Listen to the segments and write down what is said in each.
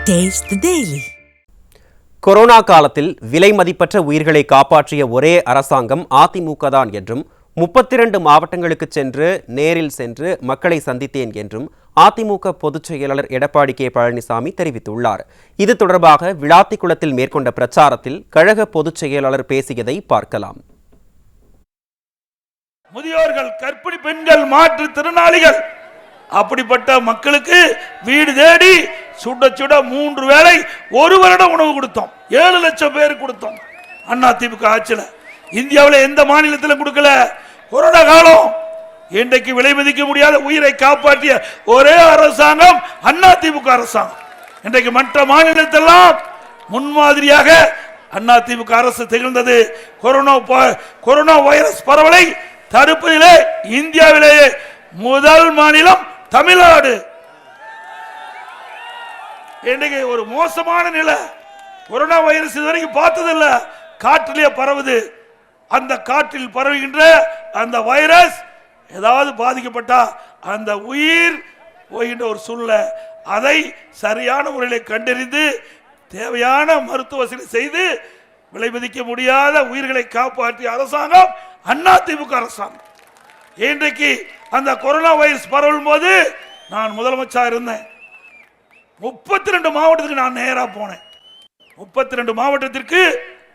Taste the Daily. Corona காலத்தில் விலை மதிப்பற்ற உயிர்களை காப்பாற்றிய ஒரே அரசாங்கம் அதிமுக தான் என்றும் 32 மாவட்டங்களுக்கு சென்று நேரில் சென்று மக்களை சந்தித்தேன் என்றும் அதிமுக பொதுச் செயலாளர் எடப்பாடி கே பழனிசாமி தெரிவித்துள்ளார். இது தொடர்பாக விளாத்திக்குளத்தில் மேற்கொண்ட பிரச்சாரத்தில் கழக பொதுச் செயலாளர் பேசியதை பார்க்கலாம். முதியோர்கள், கர்ப்பிணி பெண்கள், மாற்றுத்திறனாளிகள் அப்படிப்பட்ட மக்களுக்கு வீடு தேடி சுட சுட 3 வேளை 1 வருடம் உணவு கொடுத்தோம். 7 லட்சம் பேருக்கு கொடுத்தோம். அதிமுக ஆட்சியில் இந்தியாவில் எந்த மாநிலத்திலும் கொடுக்கல. கொரோனா காலம் இன்றைக்கு விலை மதிக்க முடியாத உயிரை காப்பாற்றிய ஒரே அரசாங்கம் அதிமுக அரசாங்கம். இன்றைக்கு மற்ற மாநிலத்தெல்லாம் முன்மாதிரியாக அதிமுக அரசு திகழ்ந்தது. கொரோனா வைரஸ் பரவலை தடுப்பதிலே இந்தியாவிலேயே முதல் மாநிலம் தமிழ்நாடு. இன்றைக்கு ஒரு மோசமான நிலை. கொரோனா வைரஸ் இதுவரைக்கும் பார்த்ததில்ல. காற்றிலே பரவுது. அந்த காற்றில் பரவுகின்ற அந்த வைரஸ் ஏதாவது பாதிக்கப்பட்டா அந்த உயிர் போகின்ற ஒரு சூழ்நிலை. அதை சரியான முறையில் கண்டறிந்து தேவையான மருத்துவ வசதி செய்து விலை மதிக்க முடியாத உயிர்களை காப்பாற்றிய அரசாங்கம் அதிமுக அரசாங்கம். இன்றைக்கு அந்த கொரோனா வைரஸ் பரவும் போது நான் முதலமைச்சராக இருந்தேன். 32 மாவட்டத்துக்கு நான் நேராக போனேன். 32 மாவட்டத்திற்கு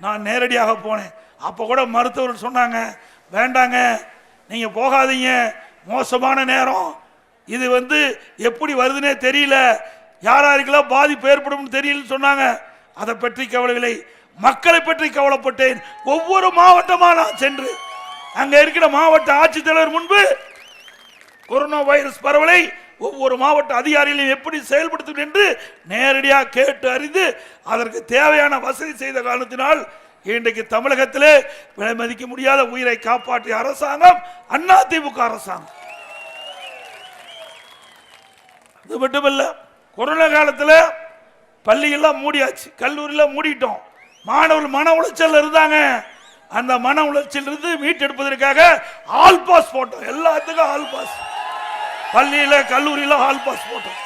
நான் நேரடியாக போனேன். அப்போ கூட மருத்துவர் சொன்னாங்க, வேண்டாங்க, நீங்க போகாதீங்க, மோசமான நேரம், இது எப்படி வருதுன்னே தெரியல, யாராருக்கெல்லாம் பாதிப்பு ஏற்படும் தெரியலன்னு சொன்னாங்க. அதை பற்றி கவலையில்லை, மக்களை பற்றி கவலைப்பட்டேன். ஒவ்வொரு மாவட்டமா நான் சென்று அங்க இருக்கிற மாவட்ட ஆட்சித்தலைவர் முன்பு கொரோனா வைரஸ் பரவலை ஒவ்வொரு மாவட்ட அதிகாரிகளையும் எப்படி செயல்படுத்தும் என்று நேரடியாக கேட்டு அறிந்து அதற்கு தேவையான வசதி செய்த காரணத்தினால் இன்றைக்கு தமிழகத்திலே விலை மதிக்க முடியாத உயிரை காப்பாற்றிய அரசாங்கம் அதிமுக அரசாங்கம். அது மட்டுமல்ல, கொரோனா காலத்தில் பள்ளியெல்லாம் மூடியாச்சு, கல்லூரியெல்லாம் மூடிட்டோம். மாணவர்கள் மன உளைச்சல் இருந்தாங்க. அந்த மன உளைச்சல் இருந்து மீட்டெடுப்பதற்காக ஆல் பாஸ் போட்டோம். எல்லாத்துக்கும் ஆல் பாஸ், பள்ளியில கல்லூரியில ஆல் பாஸ் போட்டோம்.